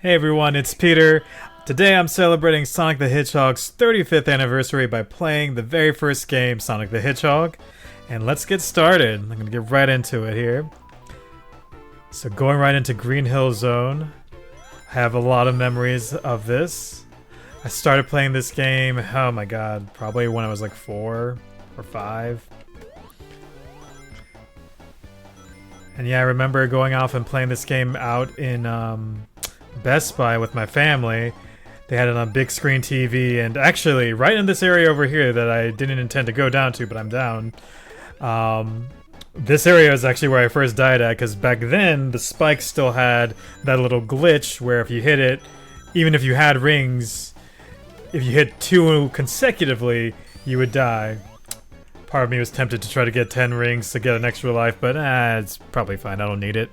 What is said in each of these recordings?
Hey everyone, it's Peter. Today I'm celebrating Sonic the Hedgehog's 35th anniversary by playing the very first game, Sonic the Hedgehog. And let's get started. I'm going to get right into it here. So going right into Green Hill Zone. I have a lot of memories of this. I started playing this game, oh my god, probably when I was like 4 or 5. And yeah, I remember going off and playing this game out in Best Buy with my family. They had it on big screen TV, and actually right in this area over here that I didn't intend to go down to, but I'm down. This area is actually where I first died at, because back then the spikes still had that little glitch where if you hit it, even if you had rings, if you hit 2 consecutively, you would die. Part of me was tempted to try to get 10 rings to get an extra life, but it's probably fine. I don't need it.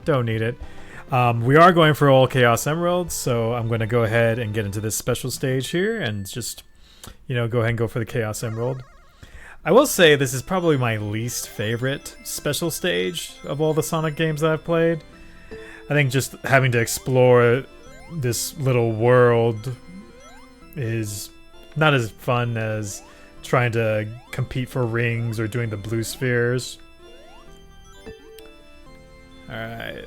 Don't need it. We are going for all Chaos Emeralds, so I'm going to go ahead and get into this special stage here and just, go ahead and go for the Chaos Emerald. I will say this is probably my least favorite special stage of all the Sonic games that I've played. I think just having to explore this little world is not as fun as trying to compete for rings or doing the blue spheres. Alright.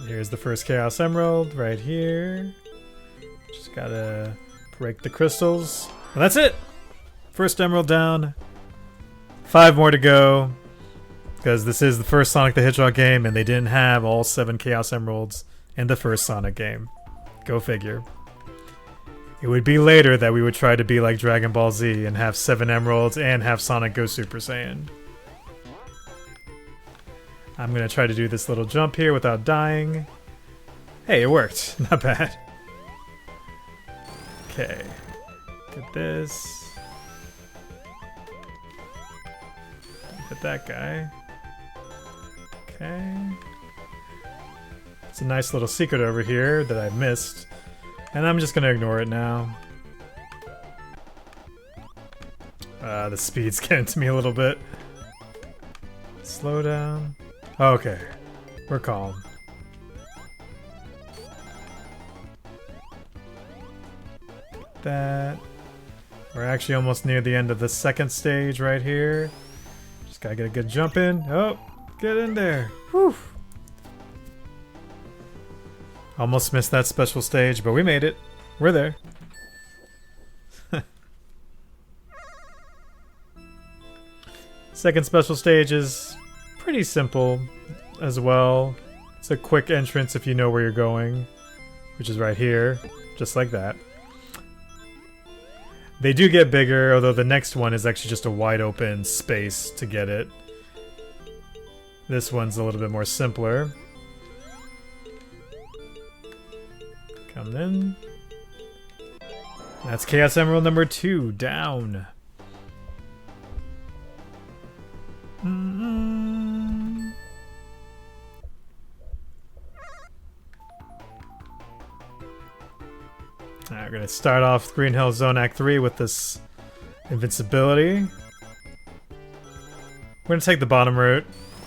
Here's the first Chaos Emerald right here. Just gotta break the crystals. And that's it! First emerald down. 5 more to go. Because this is the first Sonic the Hedgehog game and they didn't have all 7 Chaos Emeralds in the first Sonic game. Go figure. It would be later that we would try to be like Dragon Ball Z and have 7 emeralds and have Sonic go Super Saiyan. I'm gonna try to do this little jump here without dying. Hey, it worked. Not bad. Okay. Get this. Hit that guy. Okay. It's a nice little secret over here that I missed. And I'm just gonna ignore it now. The speed's getting to me a little bit. Slow down. Okay. We're calm. That. We're actually almost near the end of the second stage right here. Just gotta get a good jump in. Oh, get in there. Whew. Almost missed that special stage, but we made it. We're there. Second special stage is pretty simple as well. It's a quick entrance if you know where you're going, which is right here, just like that. They do get bigger, although the next one is actually just a wide open space to get it. This one's a little bit more simpler. Come in. That's Chaos Emerald number 2, down. Alright, we're gonna start off Green Hill Zone Act 3 with this invincibility. We're gonna take the bottom route.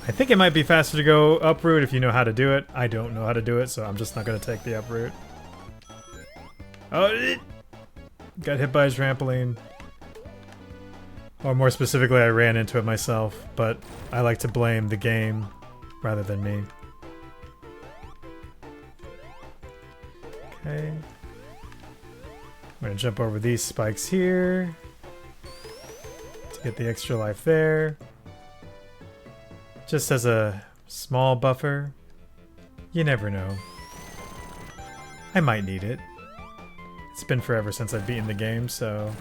I think it might be faster to go up route if you know how to do it. I don't know how to do it, so I'm just not gonna take the up route. Oh, got hit by a trampoline. Or more specifically, I ran into it myself, but I like to blame the game rather than me. Okay. I'm gonna jump over these spikes here to get the extra life there. Just as a small buffer. You never know. I might need it. It's been forever since I've beaten the game, so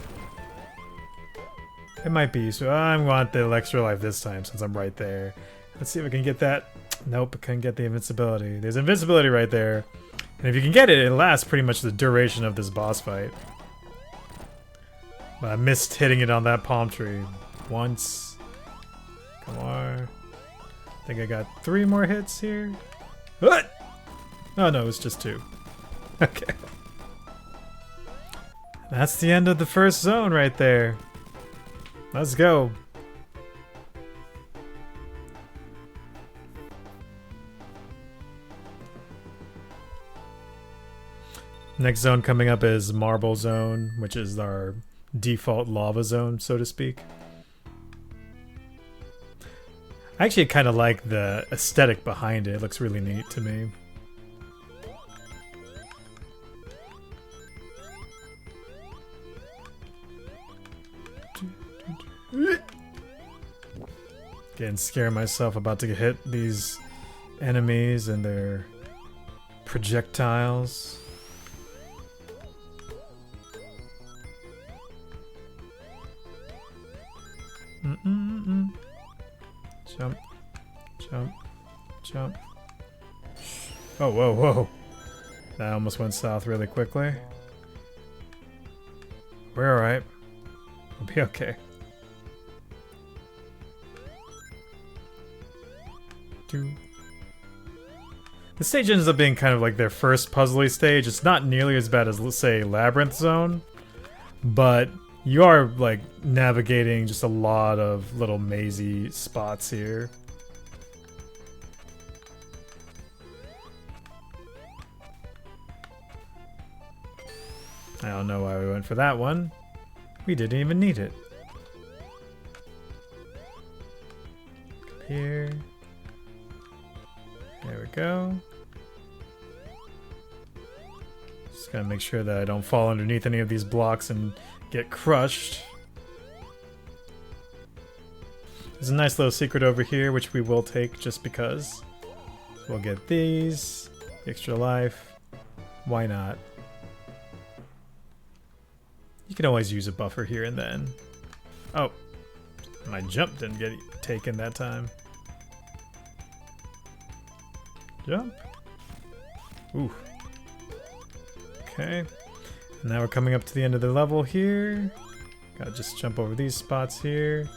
it might be useful. I want the extra life this time since I'm right there. Let's see if I can get that. Nope, I couldn't get the invincibility. There's invincibility right there. And if you can get it, it lasts pretty much the duration of this boss fight. But I missed hitting it on that palm tree once. Come on. I think I got 3 more hits here. What? Oh no, it's just 2. Okay. That's the end of the first zone right there. Let's go. Next zone coming up is Marble Zone, which is our default lava zone, so to speak. I actually kind of like the aesthetic behind it. It looks really neat to me. Getting scared myself about to hit these enemies and their projectiles. Jump, jump, jump. Oh, whoa, whoa. That almost went south really quickly. We're alright. We'll be okay. The stage ends up being kind of like their first puzzly stage. It's not nearly as bad as, let's say, Labyrinth Zone, but you are like navigating just a lot of little mazy spots here. I don't know why we went for that one. We didn't even need it. Come here. There we go. Just gotta make sure that I don't fall underneath any of these blocks and get crushed. There's a nice little secret over here, which we will take just because. We'll get these. Extra life. Why not? You can always use a buffer here and then. Oh. My jump didn't get taken that time. Jump. Ooh. Okay. And now we're coming up to the end of the level here. Gotta just jump over these spots here.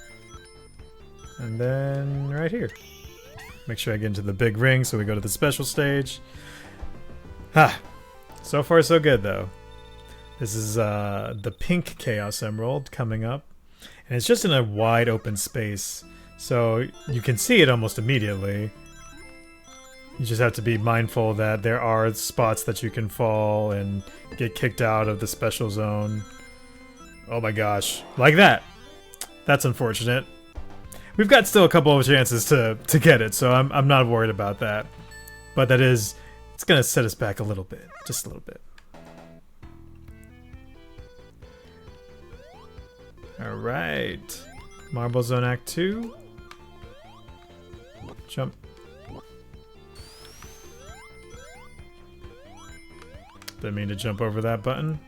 And then right here. Make sure I get into the big ring so we go to the special stage. Ha! So far so good though. This is the pink Chaos Emerald coming up. And it's just in a wide open space. So you can see it almost immediately. You just have to be mindful that there are spots that you can fall and get kicked out of the special zone. Oh my gosh. Like that. That's unfortunate. We've got still a couple of chances to get it, so I'm not worried about that. But that is... it's gonna set us back a little bit. Just a little bit. Alright. Marble Zone Act 2. Jump. Didn't mean to jump over that button.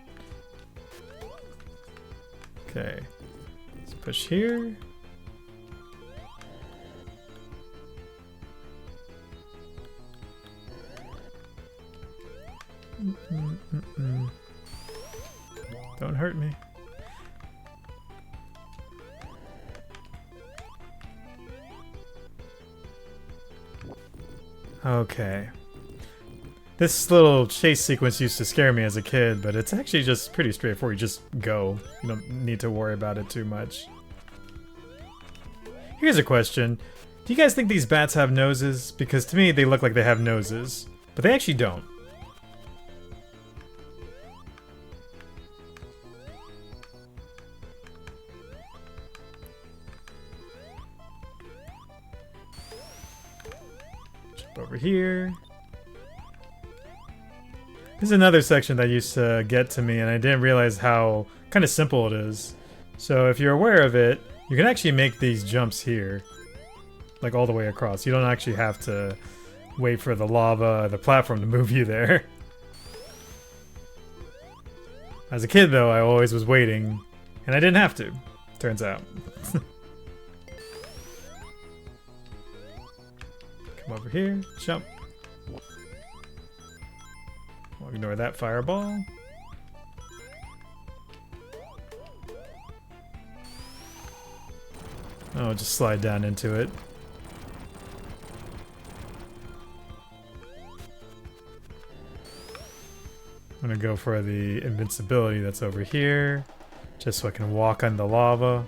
Okay. Let's push here. Don't hurt me. Okay. This little chase sequence used to scare me as a kid, but it's actually just pretty straightforward. You just go. You don't need to worry about it too much. Here's a question. Do you guys think these bats have noses? Because to me, they look like they have noses, but they actually don't. Jump over here. This is another section that used to get to me, and I didn't realize how kind of simple it is. So if you're aware of it, you can actually make these jumps here, like all the way across. You don't actually have to wait for the lava, the platform to move you there. As a kid, though, I always was waiting, and I didn't have to, turns out. Come over here, jump. We'll ignore that fireball. Oh, just slide down into it. I'm gonna go for the invincibility that's over here, just so I can walk on the lava.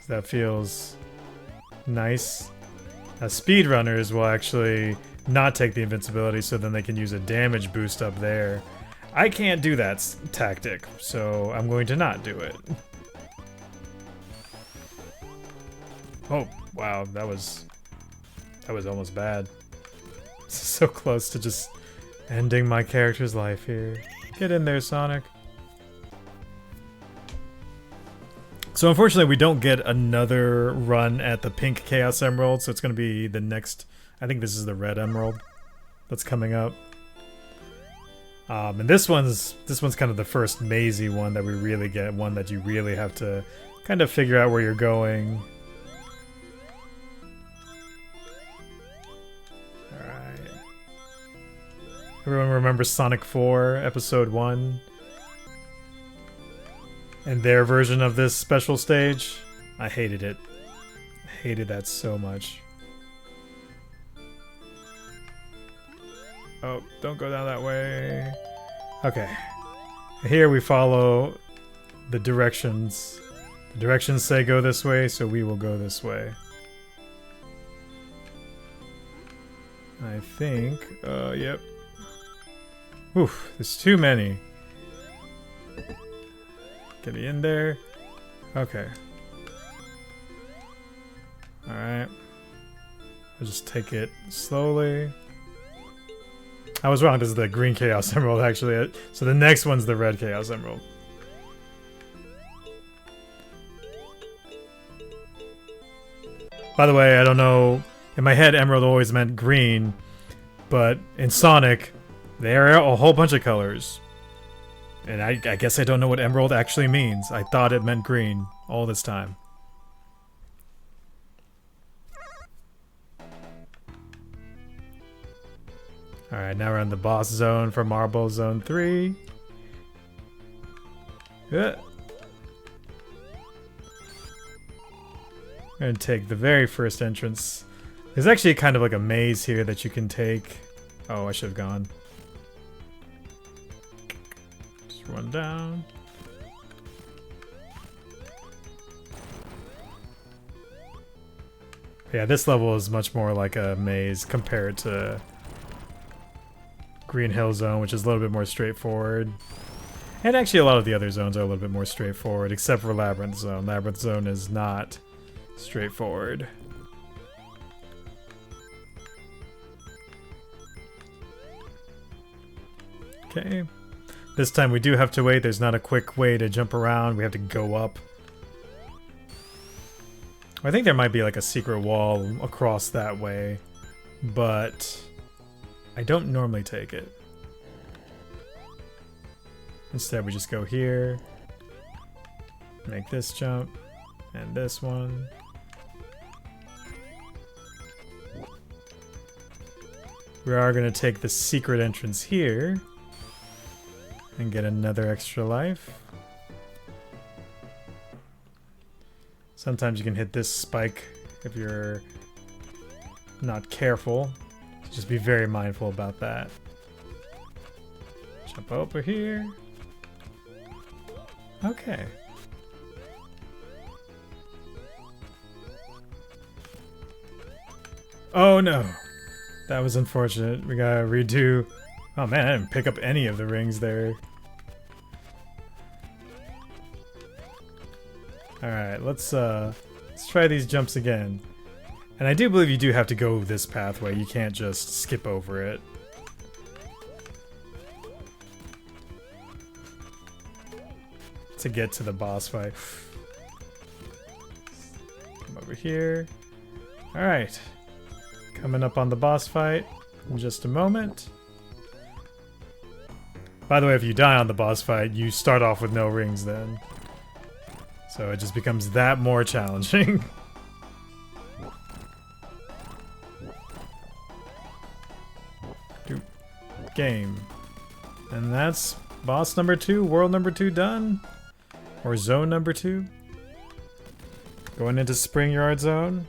That feels nice. Now, speedrunners will actually not take the invincibility, so then they can use a damage boost up there. I can't do that tactic, so I'm going to not do it. Oh, wow, that was almost bad. So close to just ending my character's life here. Get in there, Sonic. So unfortunately, we don't get another run at the pink Chaos Emerald, so it's going to be the next... I think this is the red emerald that's coming up. And this one's kind of the first mazy one that we really get, one that you really have to kind of figure out where you're going. Alright. Everyone remembers Sonic 4, Episode 1? And their version of this special stage? I hated it. I hated that so much. Oh, don't go down that way. Okay. Here we follow the directions. The directions say go this way, so we will go this way. I think, yep. Oof, there's too many. Get me in there. Okay. Alright. I'll just take it slowly. I was wrong, this is the green Chaos Emerald actually. So the next one's the red Chaos Emerald. By the way, I don't know, in my head Emerald always meant green, but in Sonic, there are a whole bunch of colors. And I guess I don't know what Emerald actually means. I thought it meant green all this time. Alright, now we're in the boss zone for Marble Zone 3. Yeah. I'm gonna take the very first entrance. There's actually kind of like a maze here that you can take. Oh, I should have gone. Just run down. Yeah, this level is much more like a maze compared to Green Hill Zone, which is a little bit more straightforward. And actually a lot of the other zones are a little bit more straightforward, except for Labyrinth Zone. Labyrinth Zone is not straightforward. Okay. This time we do have to wait. There's not a quick way to jump around. We have to go up. I think there might be like a secret wall across that way, but I don't normally take it. Instead we just go here, make this jump, and this one. We are going to take the secret entrance here and get another extra life. Sometimes you can hit this spike if you're not careful. So just be very mindful about that. Jump over here. Okay. Oh no! That was unfortunate. We gotta redo... Oh man, I didn't pick up any of the rings there. Alright, let's try these jumps again. And I do believe you do have to go this pathway. You can't just skip over it. To get to the boss fight. Come over here. Alright. Coming up on the boss fight in just a moment. By the way, if you die on the boss fight, you start off with no rings then. So it just becomes that more challenging. Game. And that's boss number 2, world number 2 done. Or zone number 2. Going into Spring Yard Zone.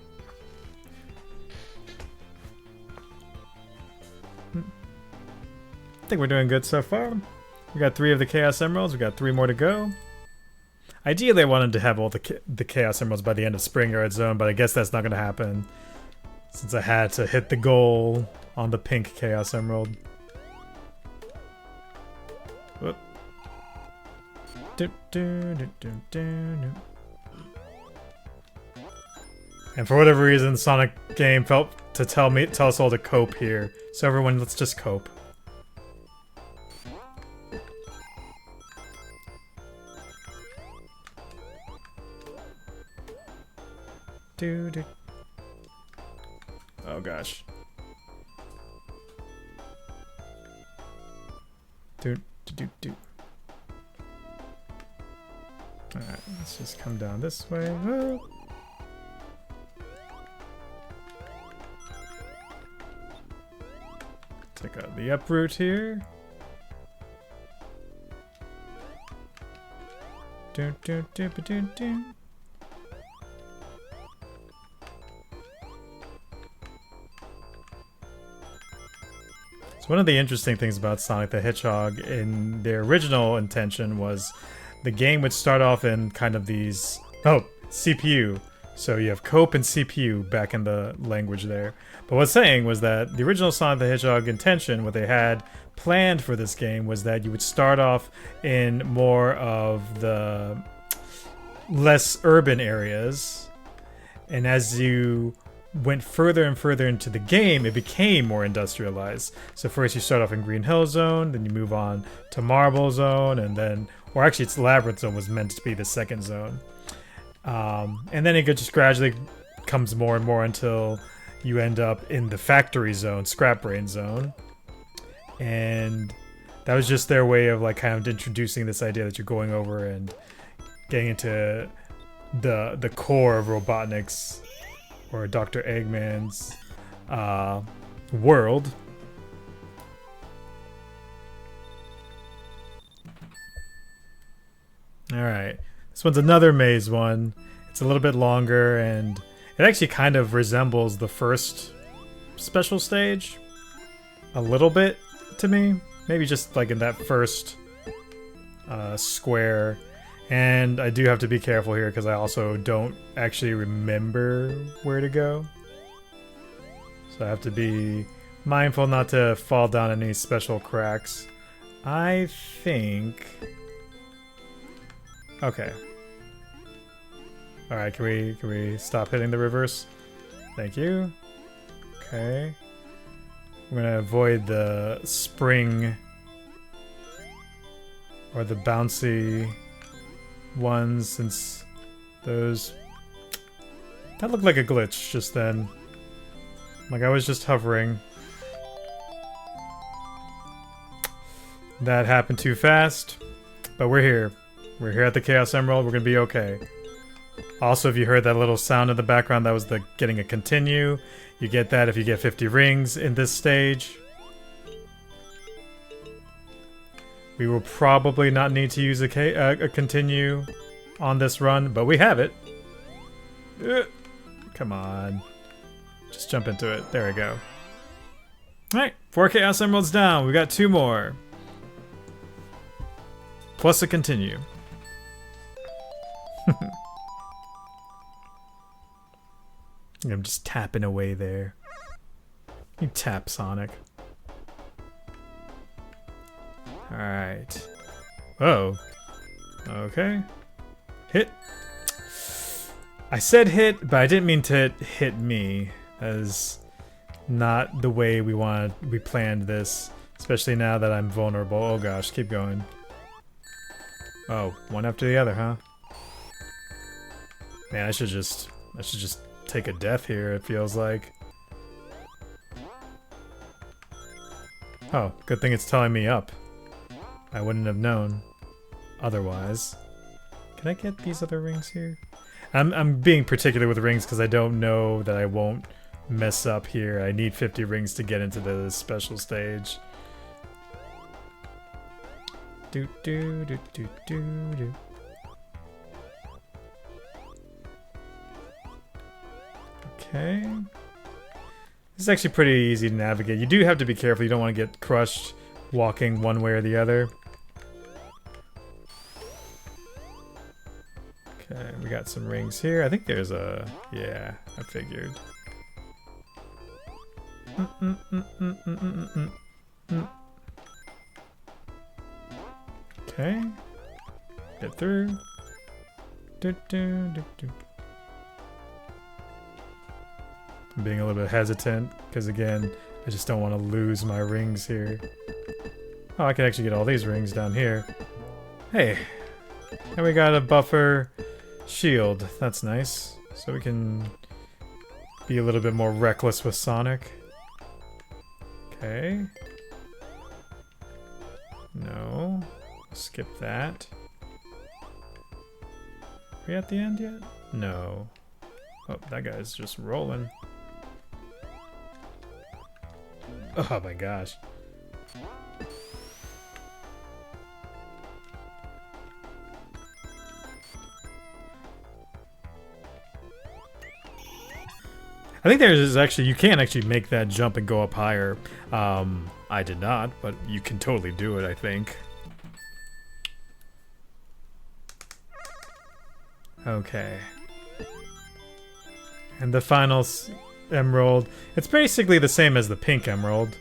I think we're doing good so far. We got 3 of the Chaos Emeralds. We got 3 more to go. Ideally, I wanted to have all the Chaos Emeralds by the end of Spring Yard Zone, but I guess that's not going to happen since I had to hit the goal on the pink Chaos Emerald. Do, do, do, do, do, do. And for whatever reason, the Sonic game felt to tell us all to cope here. So everyone, let's just cope. Do, do. Oh gosh. Do, do, do, do. Alright, let's just come down this way. Oh. Take out the uproot here. Do, do, do, do, do. One of the interesting things about Sonic the Hedgehog in their original intention was the game would start off in kind of these... Oh, CPU. So you have cope and CPU back in the language there. But what's saying was that the original Sonic the Hedgehog intention, what they had planned for this game, was that you would start off in more of the less urban areas. And as you went further and further into the game, it became more industrialized. So first you start off in Green Hill Zone, then you move on to Marble Zone, and then, or actually it's Labyrinth Zone was meant to be the second zone. And then it just gradually comes more and more until you end up in the Factory Zone, Scrap Brain Zone. And that was just their way of like kind of introducing this idea that you're going over and getting into the core of Robotnik's or Dr. Eggman's world. Alright, this one's another maze one. It's a little bit longer and it actually kind of resembles the first special stage a little bit to me. Maybe just like in that first square. And I do have to be careful here because I also don't actually remember where to go. So I have to be mindful not to fall down any special cracks. I think... Okay. Alright, can we stop hitting the reverse? Thank you. Okay. I'm gonna avoid the spring or the bouncy ones since those... That looked like a glitch just then. Like I was just hovering. That happened too fast. But we're here. We're here at the Chaos Emerald. We're gonna be okay. Also, if you heard that little sound in the background, that was the getting a continue. You get that if you get 50 rings in this stage. We will probably not need to use a continue on this run, but we have it. Come on. Just jump into it. There we go. Alright, 4 Chaos Emeralds down. We got 2 more. Plus a continue. I'm just tapping away there. You tap, Sonic. Alright. Oh. Okay. Hit. I said hit, but I didn't mean to hit me. That is not the way we planned this. Especially now that I'm vulnerable. Oh gosh, keep going. Oh, one after the other, huh? Man, I should just take a death here, it feels like. Oh, good thing it's telling me up. I wouldn't have known otherwise. Can I get these other rings here? I'm being particular with rings because I don't know that I won't mess up here. I need 50 rings to get into the special stage. Do do do do do do. Okay. This is actually pretty easy to navigate. You do have to be careful. You don't want to get crushed walking one way or the other. Okay, we got some rings here. I think there's a... Yeah, I figured. Okay. Get through. Do, do, do, do. I'm being a little bit hesitant because again, I just don't want to lose my rings here. Oh, I can actually get all these rings down here. Hey, and we got a buffer shield. That's nice. So we can be a little bit more reckless with Sonic. Okay. No. Skip that. Are we at the end yet? No. Oh, that guy's just rolling. Oh my gosh. I think there's actually, you can actually make that jump and go up higher. I did not, but you can totally do it, I think. Okay. And the final emerald. It's basically the same as the pink emerald.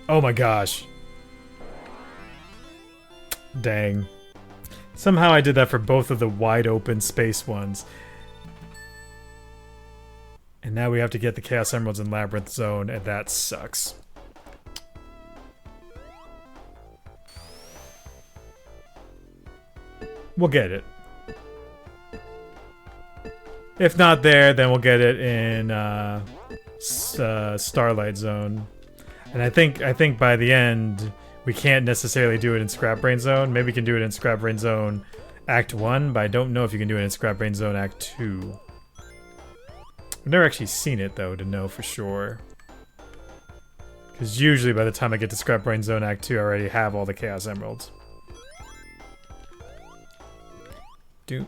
Oh my gosh. Dang. Somehow I did that for both of the wide open space ones. And now we have to get the Chaos Emeralds in Labyrinth Zone, and that sucks. We'll get it. If not there, then we'll get it in Starlight Zone. And I think by the end, we can't necessarily do it in Scrap Brain Zone. Maybe we can do it in Scrap Brain Zone Act 1, but I don't know if you can do it in Scrap Brain Zone Act 2. I've never actually seen it, though, to know for sure. Because usually by the time I get to Scrap Brain Zone Act 2, I already have all the Chaos Emeralds. Dude.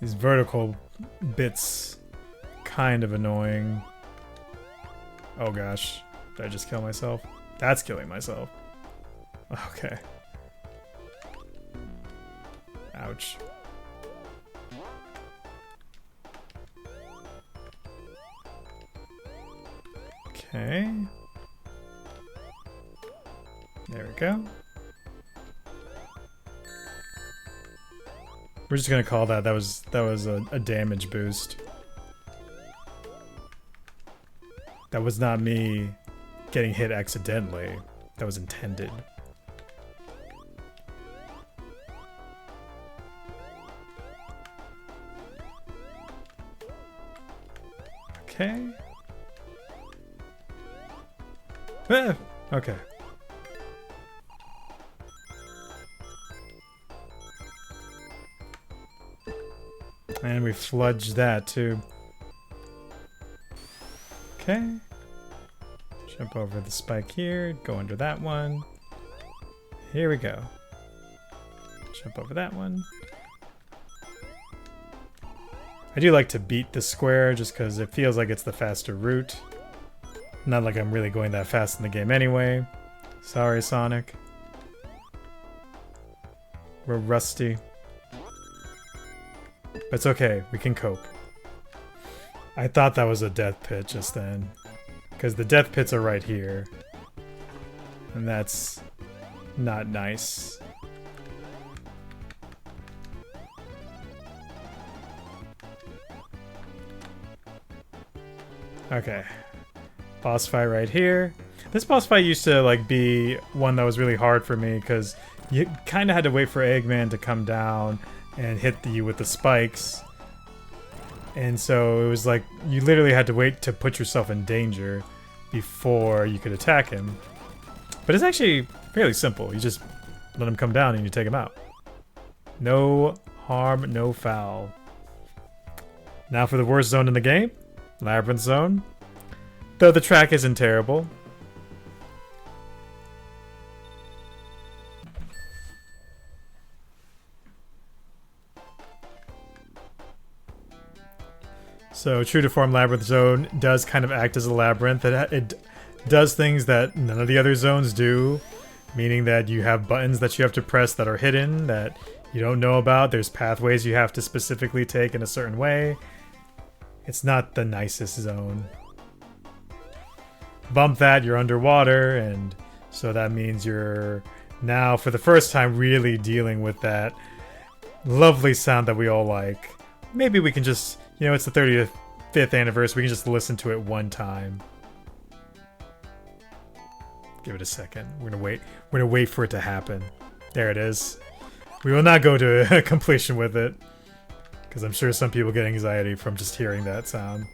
These vertical bits kind of annoying. Oh gosh. Did I just kill myself? That's killing myself. Okay. Ouch. Okay. There we go. We're just gonna call that was a damage boost. That was not me getting hit accidentally. That was intended. Okay. Ah, okay. And we fludged that too. Okay. Jump over the spike here, go under that one. Here we go. Jump over that one. I do like to beat the square just because it feels like it's the faster route. Not like I'm really going that fast in the game anyway. Sorry, Sonic. We're rusty. But it's okay, we can cope. I thought that was a death pit just then. Because the death pits are right here. And that's not nice. Okay. Boss fight right here. This boss fight used to like be one that was really hard for me because you kind of had to wait for Eggman to come down and hit you with the spikes. And so it was like you literally had to wait to put yourself in danger before you could attack him. But it's actually fairly simple. You just let him come down and you take him out. No harm, no foul. Now for the worst zone in the game, Labyrinth Zone. Though the track isn't terrible. So true to form, Labyrinth Zone does kind of act as a labyrinth. It does things that none of the other zones do, meaning that you have buttons that you have to press that are hidden, that you don't know about. There's pathways you have to specifically take in a certain way. It's not the nicest zone. Bump that, you're underwater, and So that means you're now, for the first time, really dealing with that lovely sound that we all like. Maybe we can just, you know, it's the 35th anniversary, we can just listen to it one time. Give it a second. We're gonna wait. We're gonna wait for it to happen. There it is. We will not go to completion with it, because I'm sure some people get anxiety from just hearing that sound.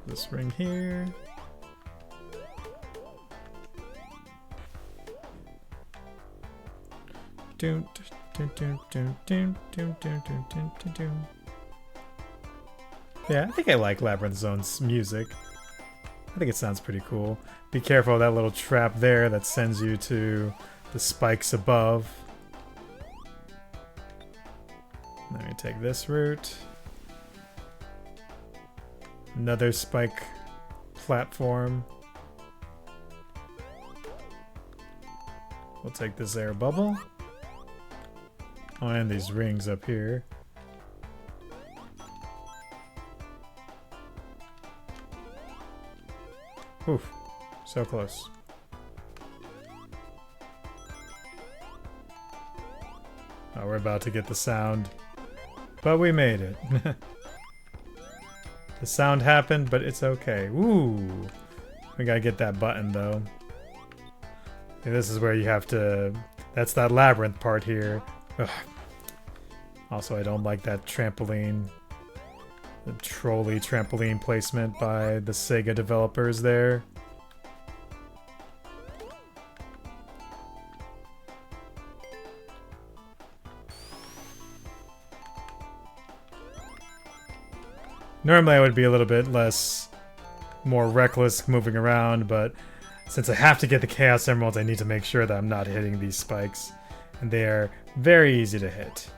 This ring here. Doom, doom, doom, doom, doom, doom, doom, doom, doom, doom. Yeah, I think I like Labyrinth Zone's music. I think it sounds pretty cool. Be careful of that little trap there that sends you to the spikes above. Let me take this route. Another spike platform. We'll take this air bubble. Oh, and these rings up here. Oof, so close. Oh, we're about to get the sound. But we made it. The sound happened, but it's okay. Ooh. We gotta get that button, though. And this is where you have to... That's that labyrinth part here. Ugh. Also, I don't like that trampoline. The trolley trampoline placement by the Sega developers there. Normally I would be a little bit more reckless moving around, but since I have to get the Chaos Emeralds, I need to make sure that I'm not hitting these spikes. And they are very easy to hit.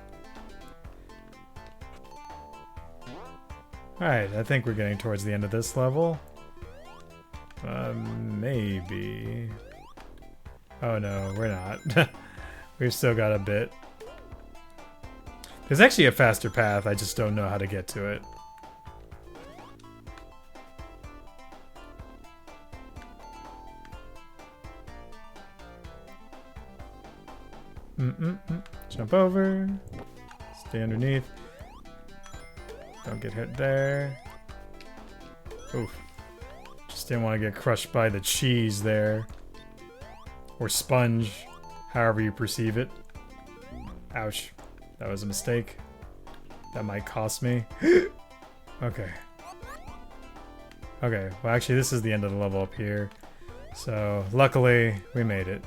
Alright, I think we're getting towards the end of this level. Maybe. Oh no, we're not. We've still got a bit. There's actually a faster path, I just don't know how to get to it. Jump over. Stay underneath. Don't get hit there. Oof. Just didn't want to get crushed by the cheese there. Or sponge. However you perceive it. Ouch. That was a mistake. That might cost me. Okay. Okay. Well, actually, this is the end of the level up here. So, luckily, we made it.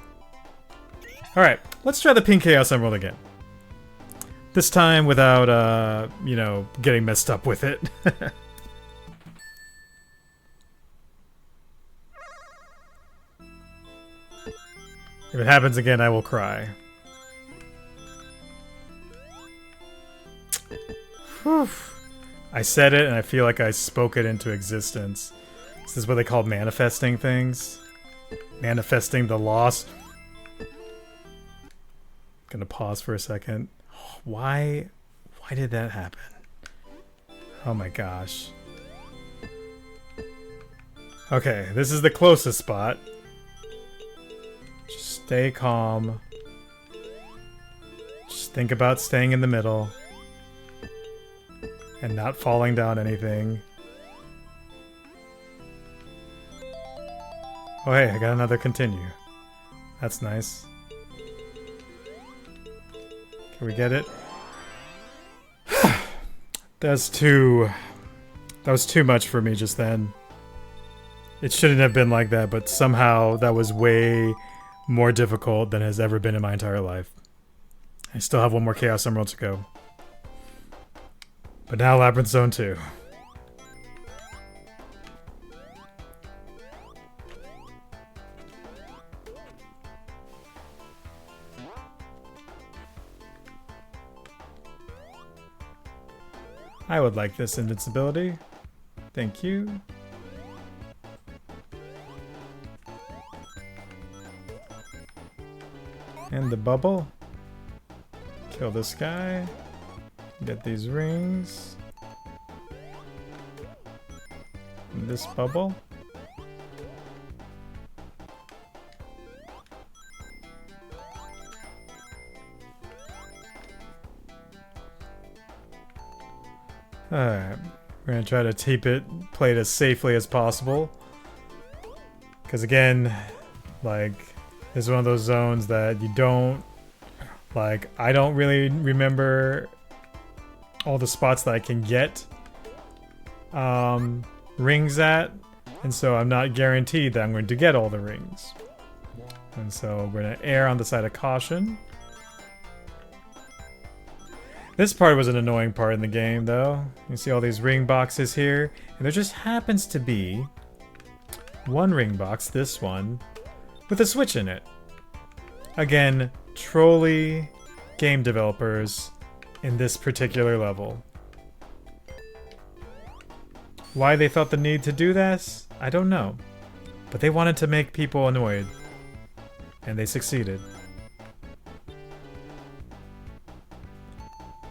Alright, let's try the Pink Chaos Emerald again. This time without, you know, getting messed up with it. If it happens again, I will cry. Whew. I said it and I feel like I spoke it into existence. This is what they call manifesting things. Manifesting the loss. Gonna pause for a second. Why did that happen? Oh my gosh. Okay, this is the closest spot. Just stay calm. Just think about staying in the middle. And not falling down anything. Oh hey, I got another continue. That's nice. Can we get it? That was too much for me just then. It shouldn't have been like that, but somehow that was way more difficult than has ever been in my entire life. I still have one more Chaos Emerald to go. But now Labyrinth Zone 2. I would like this invincibility. Thank you. And the bubble. Kill this guy. Get these rings. in this bubble. Alright, we're gonna try to play it as safely as possible. Because again, like, this is one of those zones that you don't, like, I don't really remember all the spots that I can get rings at, and so I'm not guaranteed that I'm going to get all the rings. And so we're gonna err on the side of caution. This part was an annoying part in the game, though. You see all these ring boxes here, and there just happens to be one ring box, this one, with a switch in it. Again, trolly game developers in this particular level. Why they felt the need to do this, I don't know. But they wanted to make people annoyed. And they succeeded.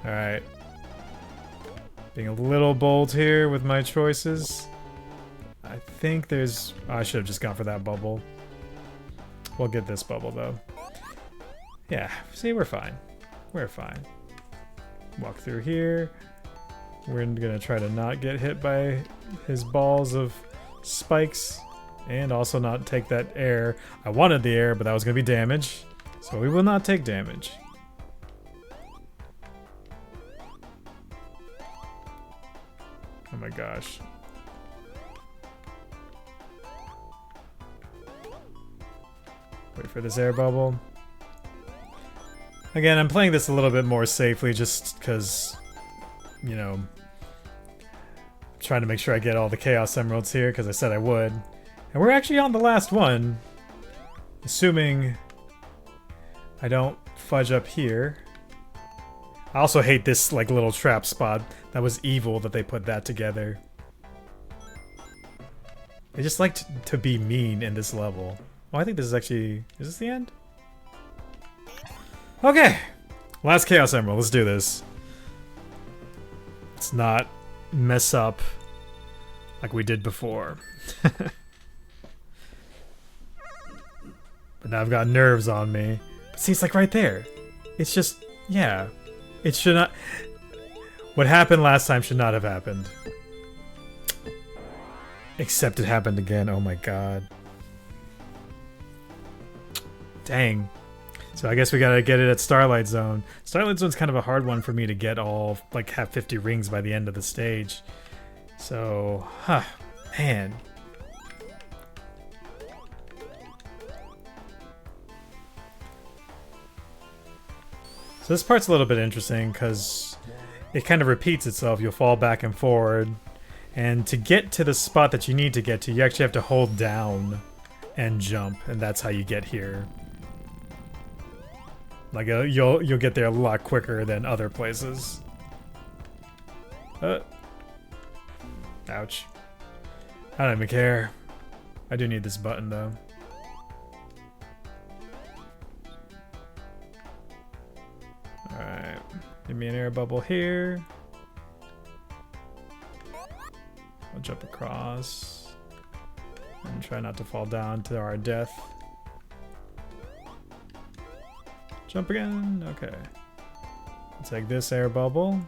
Alright. Being a little bold here with my choices. I think there's... Oh, I should have just gone for that bubble. We'll get this bubble, though. Yeah, see, we're fine. We're fine. Walk through here. We're gonna try to not get hit by his balls of spikes. And also not take that air. I wanted the air, but that was gonna be damage. So we will not take damage. Oh my gosh. Wait for this air bubble. Again, I'm playing this a little bit more safely just because, you know, trying to make sure I get all the Chaos Emeralds here because I said I would. And we're actually on the last one. Assuming I don't fudge up here. I also hate this like little trap spot. That was evil that they put that together. They just like to be mean in this level. Oh, I think this is actually... Is this the end? Okay! Last Chaos Emerald. Let's do this. Let's not mess up like we did before. But now I've got nerves on me. But see, it's like right there. It's just... Yeah. It should not... What happened last time should not have happened. Except it happened again. Oh my god. Dang. So I guess we gotta get it at Starlight Zone. Starlight Zone's kind of a hard one for me to get all, like, have 50 rings by the end of the stage. So, huh, man. So this part's a little bit interesting because it kind of repeats itself. You'll fall back and forward. And to get to the spot that you need to get to, you actually have to hold down and jump. And that's how you get here. Like, you'll get there a lot quicker than other places. Ouch. I don't even care. I do need this button, though. Alright. Give me an air bubble here. I'll jump across. And try not to fall down to our death. Jump again? Okay. I'll take this air bubble.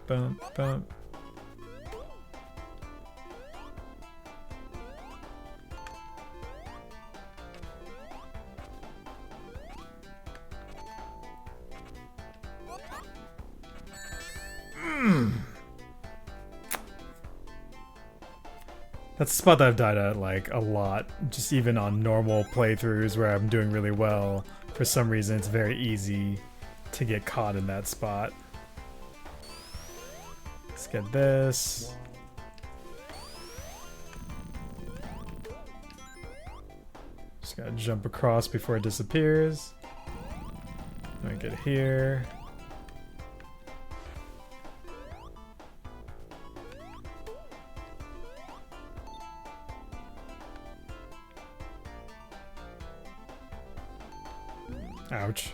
Boom, boom. That's a spot that I've died at, like, a lot. Just even on normal playthroughs where I'm doing really well. For some reason, it's very easy to get caught in that spot. Let's get this. Just gotta jump across before it disappears. Let me get here. Ouch.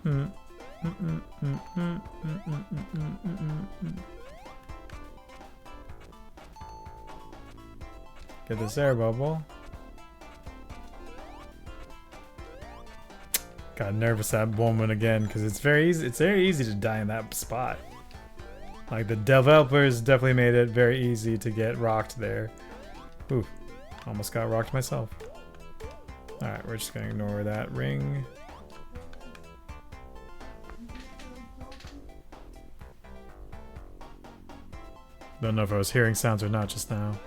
Get this air bubble. Got nervous that moment again because it's very easy to die in that spot. Like the developers definitely made it very easy to get rocked there. Ooh, almost got rocked myself. Alright, we're just gonna ignore that ring. Don't know if I was hearing sounds or not just now.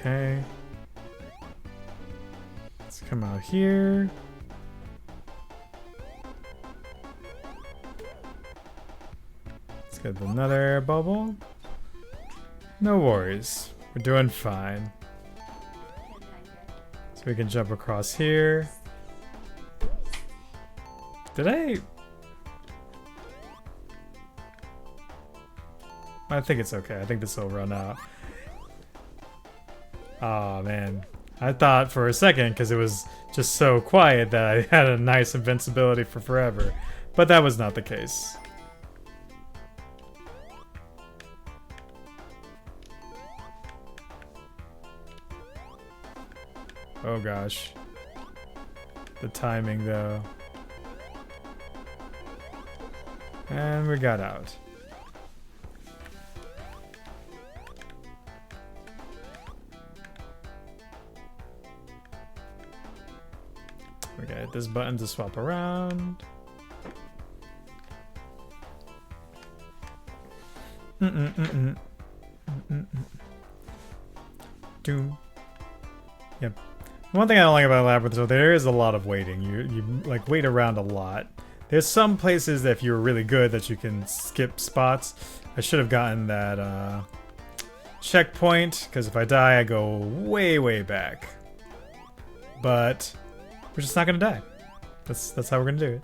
Okay. Let's come out here. Let's get another bubble. No worries. We're doing fine. So we can jump across here. Did I think it's okay. I think this will run out. Oh man, I thought for a second, because it was just so quiet, that I had a nice invincibility for forever, but that was not the case. Oh gosh. The timing though. And we got out. Okay, hit this button to swap around. Doom. Yep. One thing I don't like about Labyrinth is there is a lot of waiting. You like wait around a lot. There's some places that if you're really good that you can skip spots. I should have gotten that checkpoint, because if I die I go way back. But we're just not gonna die. That's how we're gonna do it.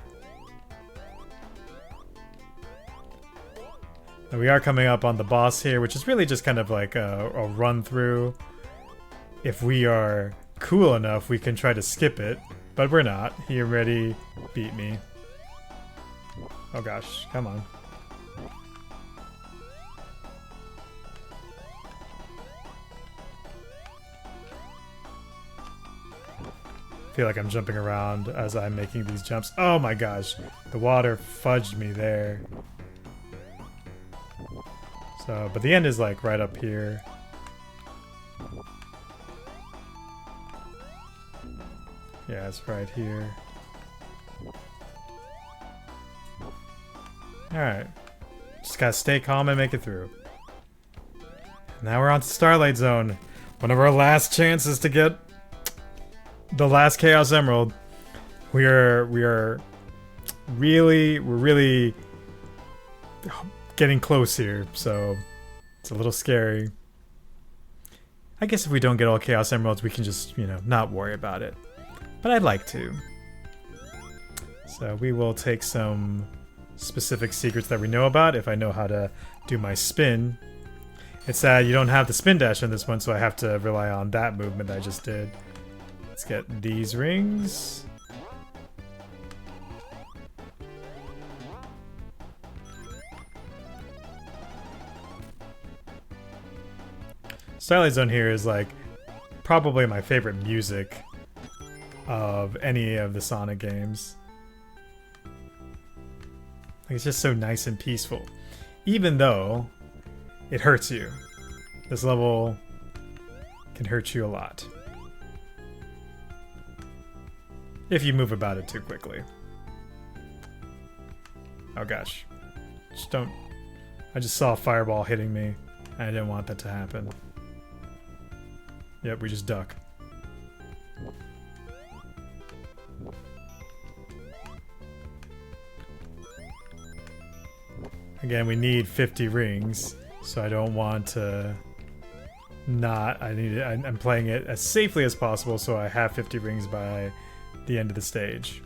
And we are coming up on the boss here, which is really just kind of like a run through. If we are cool enough, we can try to skip it, but we're not. He already beat me. Oh gosh, come on. I feel like I'm jumping around as I'm making these jumps. Oh my gosh, the water fudged me there. So, but the end is like right up here. Yeah, it's right here. Alright. Just gotta stay calm and make it through. Now we're on to Starlight Zone. One of our last chances to get the last Chaos Emerald. We're really getting close here, so it's a little scary. I guess if we don't get all Chaos Emeralds, we can just, you know, not worry about it. But I'd like to. So we will take some specific secrets that we know about if I know how to do my spin. It's sad you don't have the spin dash in this one, so I have to rely on that movement I just did. Let's get these rings. Starlight Zone here is like probably my favorite music of any of the Sonic games. Like, it's just so nice and peaceful. Even though it hurts you. This level can hurt you a lot. If you move about it too quickly. Oh gosh. Just don't... I just saw a fireball hitting me. I didn't want that to happen. Yep, we just duck. Again, we need 50 rings, so I don't want to not... I'm playing it as safely as possible, so I have 50 rings by the end of the stage.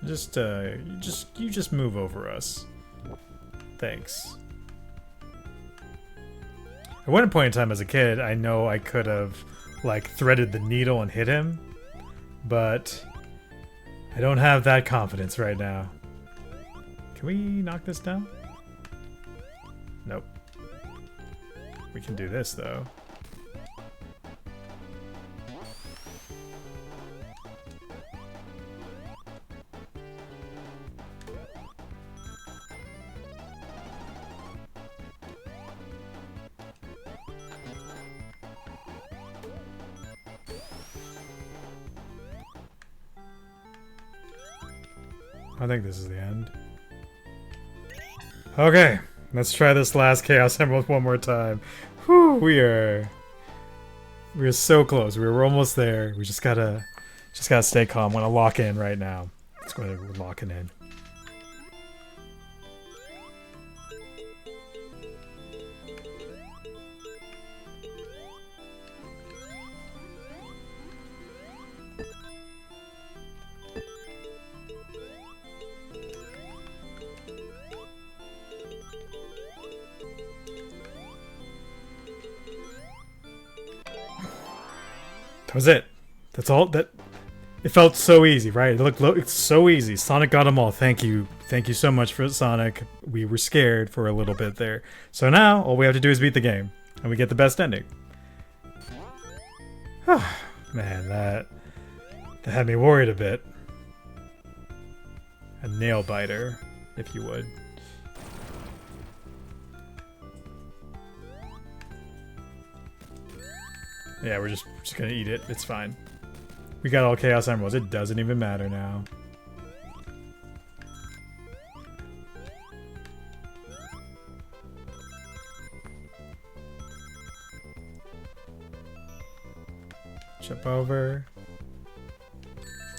You just move over us. Thanks. At one point in time as a kid, I know I could have like threaded the needle and hit him, but I don't have that confidence right now. Can we knock this down? Nope. We can do this though. I think this is the end. Okay, let's try this last Chaos Emerald one more time. Whew, we're so close. We're almost there. We just gotta stay calm. Want to lock in right now. Let's go ahead. We're locking in. That was it. That's all. It felt so easy, right? It's so easy. Sonic got them all. Thank you so much for Sonic. We were scared for a little bit there. So now all we have to do is beat the game, and we get the best ending. Man, that had me worried a bit. A nail biter, if you would. Yeah, we're just gonna eat it. It's fine. We got all Chaos Emeralds. It doesn't even matter now. Jump over.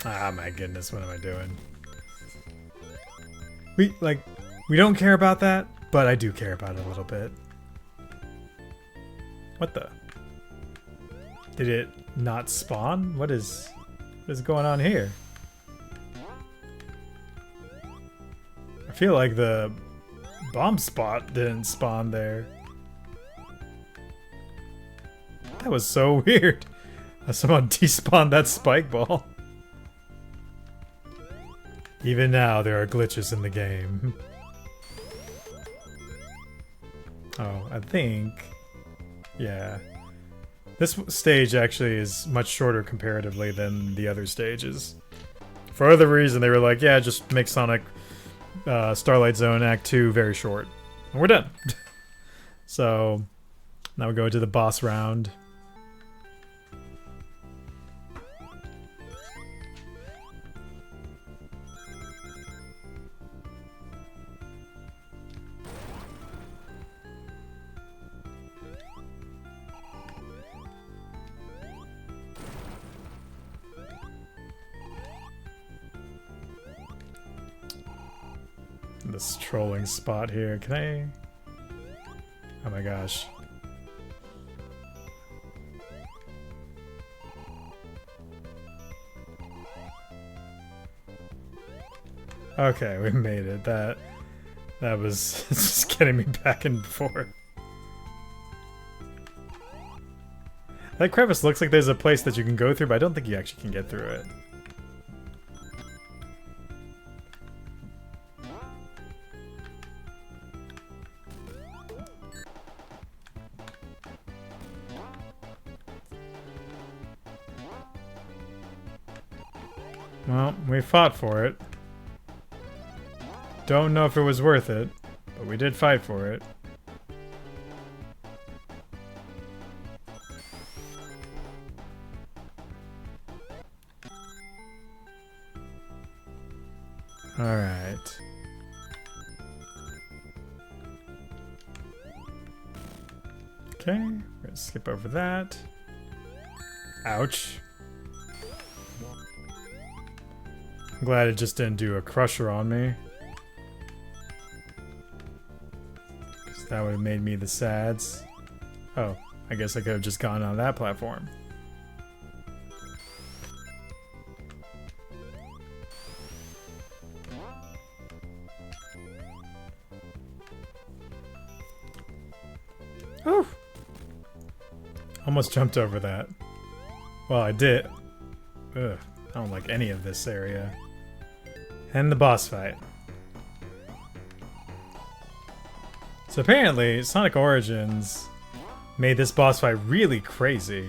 Ah, my goodness, what am I doing? We don't care about that, but I do care about it a little bit. What the? Did it not spawn? What is going on here? I feel like the bomb spot didn't spawn there. That was so weird. Someone despawned that spike ball. Even now, there are glitches in the game. Oh, I think... Yeah. This stage actually is much shorter comparatively than the other stages. For other reason, they were like, yeah, just make Sonic Starlight Zone Act 2 very short. And we're done. So, now we go to the boss round. This trolling spot here. Can I? Oh my gosh. Okay, we made it. That was just getting me back and forth. That crevice looks like there's a place that you can go through, but I don't think you actually can get through it. Well, we fought for it. Don't know if it was worth it, but we did fight for it. Alright. Okay, we're gonna skip over that. Ouch. I'm glad it just didn't do a crusher on me. Because that would have made me the sads. Oh, I guess I could have just gone on that platform. Almost jumped over that. Well, I did. Ugh, I don't like any of this area. And the boss fight. So apparently, Sonic Origins made this boss fight really crazy.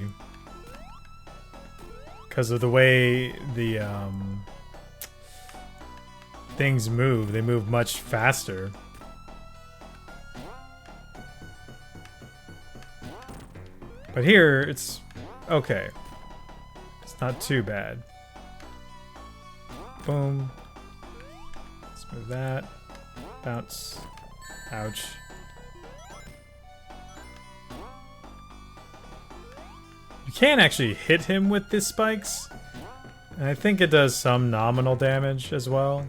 Because of the way the things move. They move much faster. But here, it's okay. It's not too bad. Boom. Let's move that. Bounce. Ouch. You can actually hit him with the spikes. And I think it does some nominal damage as well.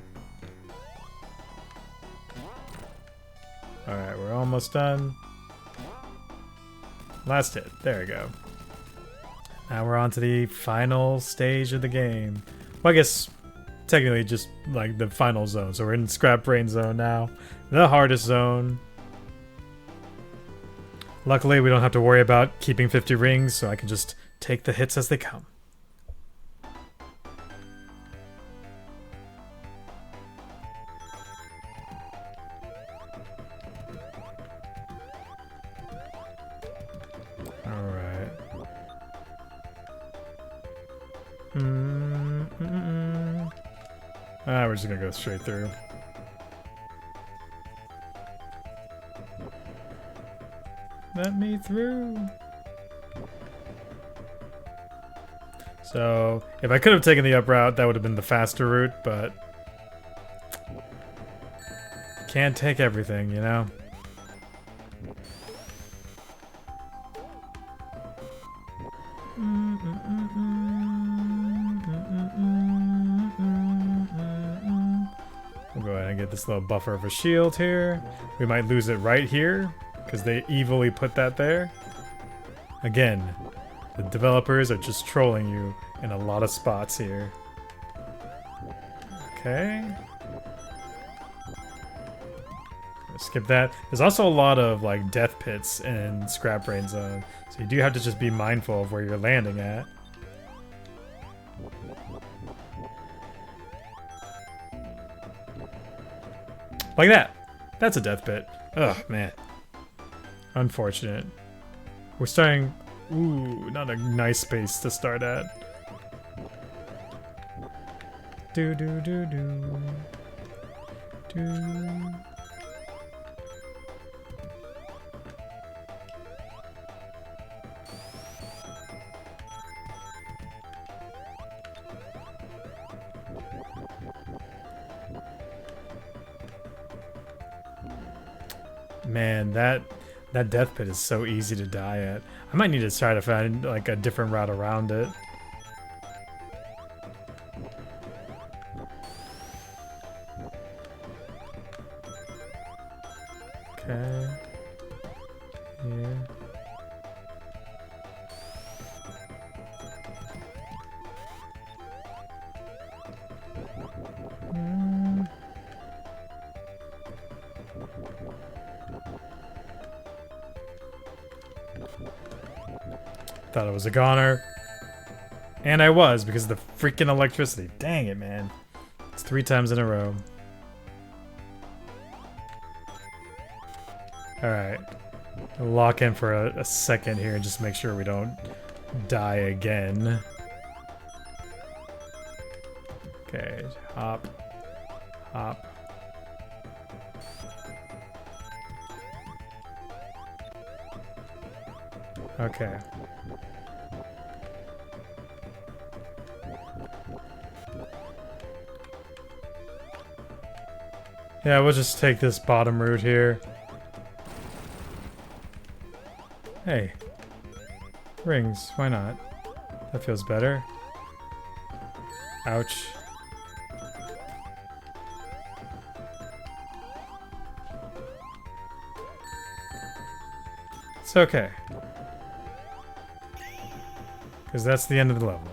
Alright, we're almost done. Last hit. There we go. Now we're on to the final stage of the game. Well, I guess technically just like the final zone. So we're in Scrap Brain Zone now. The hardest zone. Luckily, we don't have to worry about keeping 50 rings, so I can just take the hits as they come. We're just gonna go straight through. Let me through. So, if I could have taken the up route, that would have been the faster route, but can't take everything, you know? We'll go ahead and get this little buffer of a shield here. We might lose it right here, because they evilly put that there. Again, the developers are just trolling you in a lot of spots here. Okay. Skip that. There's also a lot of like death pits in Scrap Brain Zone, so you do have to just be mindful of where you're landing at. Like that. That's a death pit. Ugh, man. Unfortunate. We're starting... Ooh, not a nice space to start at. Do do do do. Do. Man, that death pit is so easy to die at. I might need to try to find like a different route around it. Okay. Yeah. Thought it was a goner. And I was, because of the freaking electricity. Dang it, man. It's 3 times in a row. Alright. Lock in for a second here and just make sure we don't die again. Okay, hop. Hop. Okay. Yeah, we'll just take this bottom route here. Hey. Rings, why not? That feels better. Ouch. It's okay. Because that's the end of the level.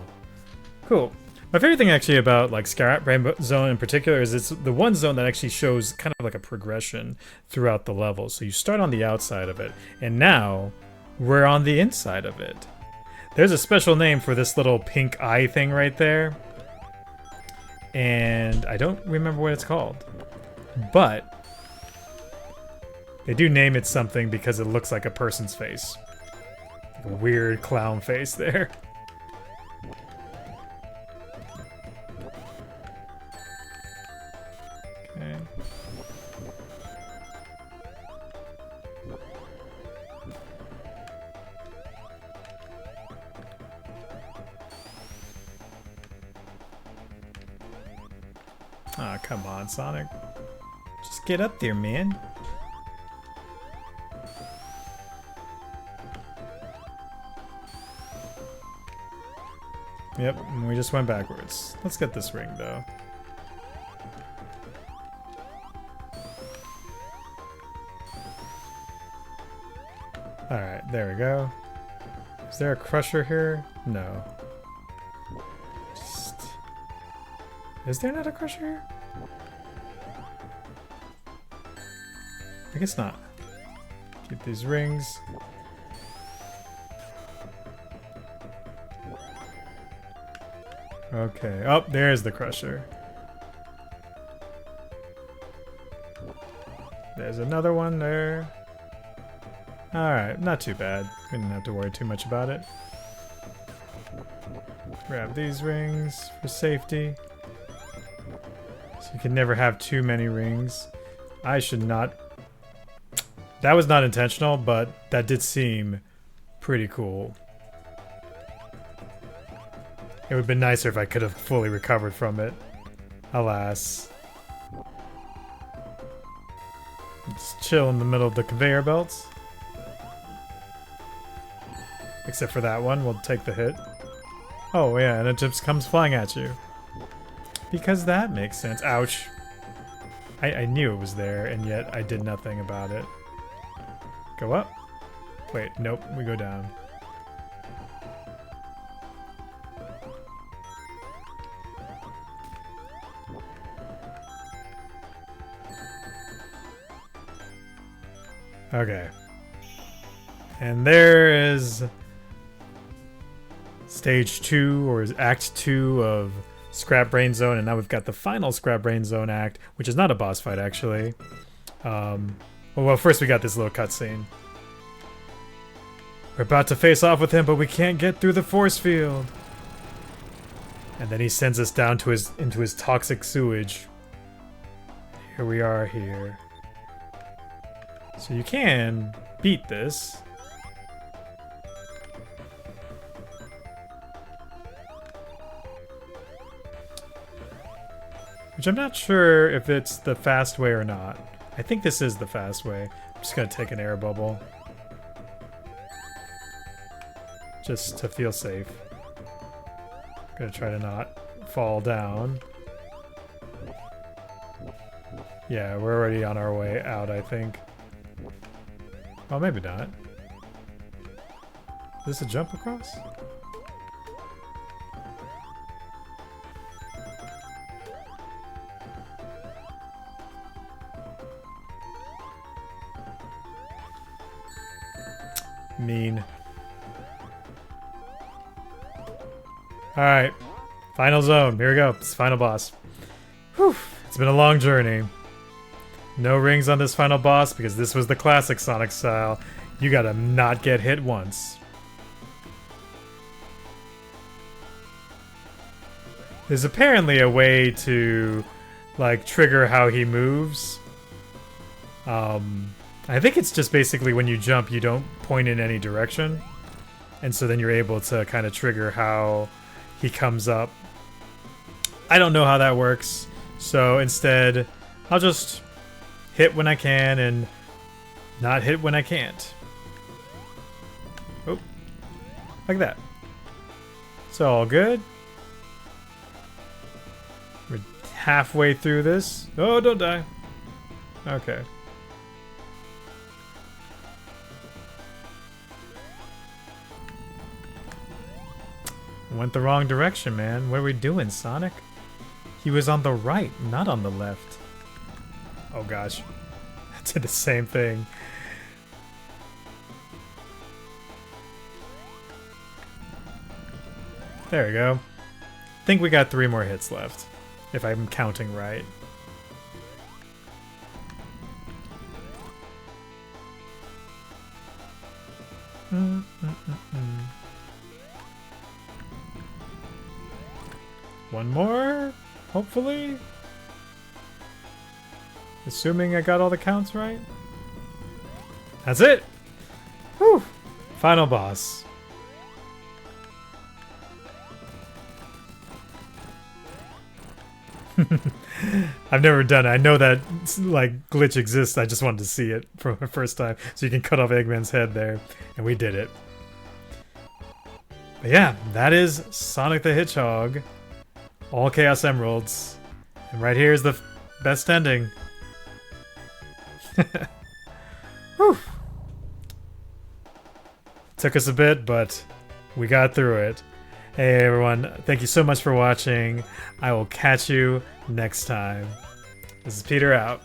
Cool. My favorite thing actually about like Scrap Brain Zone in particular is it's the one zone that actually shows kind of like a progression throughout the level. So you start on the outside of it, and now we're on the inside of it. There's a special name for this little pink eye thing right there. And I don't remember what it's called. But they do name it something because it looks like a person's face. Like a weird clown face there. Okay. Aw, oh, come on, Sonic. Just get up there, man. Yep, and we just went backwards. Let's get this ring, though. Alright, there we go. Is there a crusher here? No. Is there not a crusher here? I guess not. Keep these rings. Okay. Oh, there's the crusher. There's another one there. Alright, not too bad. We didn't have to worry too much about it. Grab these rings for safety. So you can never have too many rings. I should not... That was not intentional, but that did seem pretty cool. It would have been nicer if I could have fully recovered from it. Alas. Just chill in the middle of the conveyor belts. Except for that one, we'll take the hit. Oh yeah, and it just comes flying at you. Because that makes sense. Ouch. I knew it was there, and yet I did nothing about it. Go up? Wait, nope, we go down. Okay. And there is stage 2, or act 2 of Scrap Brain Zone, and now we've got the final Scrap Brain Zone act, which is not a boss fight actually. Well, first we got this little cutscene. We're about to face off with him, but we can't get through the force field. And then he sends us down to into his toxic sewage. Here we are here. So you can beat this. Which I'm not sure if it's the fast way or not. I think this is the fast way. I'm just gonna take an air bubble. Just to feel safe. Gonna try to not fall down. Yeah, we're already on our way out, I think. Oh, maybe not. Is this a jump across? Mean. Alright. Final zone. Here we go. It's the final boss. Whew. It's been a long journey. No rings on this final boss because this was the classic Sonic style. You gotta not get hit once. There's apparently a way to, like, trigger how he moves. I think it's just basically when you jump, you don't point in any direction. And so then you're able to kind of trigger how he comes up. I don't know how that works. So instead, I'll just hit when I can and not hit when I can't. Oh, like that. It's all good. We're halfway through this. Oh, don't die. Okay. Went the wrong direction, man. What are we doing, Sonic? He was on the right, not on the left. Oh gosh. I did the same thing. There we go. I think we got 3 more hits left, if I'm counting right. One more, hopefully. Assuming I got all the counts right. That's it! Whew! Final boss. I've never done it. I know that like glitch exists. I just wanted to see it for the first time. So you can cut off Eggman's head there. And we did it. But yeah, that is Sonic the Hedgehog. All Chaos Emeralds. And right here is the best ending. Whew. Took us a bit, but we got through it. Hey everyone, thank you so much for watching. I will catch you next time. This is Peter out.